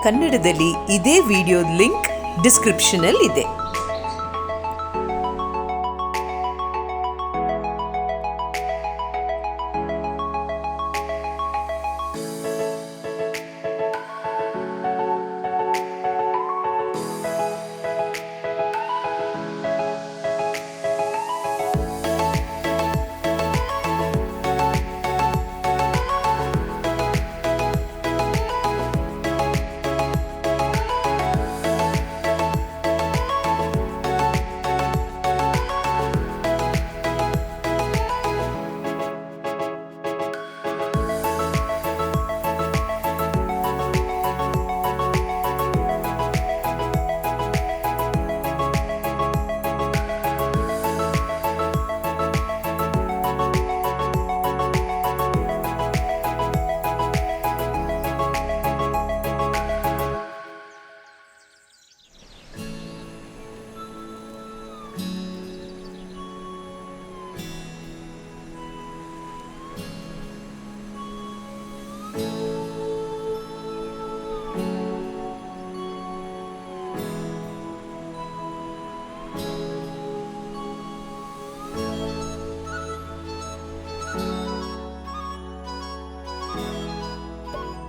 ಕನ್ನಡದಲ್ಲಿ ಇದೇ ವಿಡಿಯೋದ ಲಿಂಕ್ ಡಿಸ್ಕ್ರಿಪ್ಷನ್ ಅಲ್ಲಿ ಇದೆ.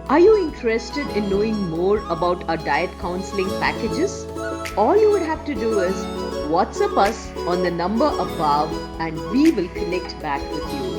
Are you interested in knowing more about our diet counseling packages? All you would have to do is WhatsApp us on the number above and we will connect back with you.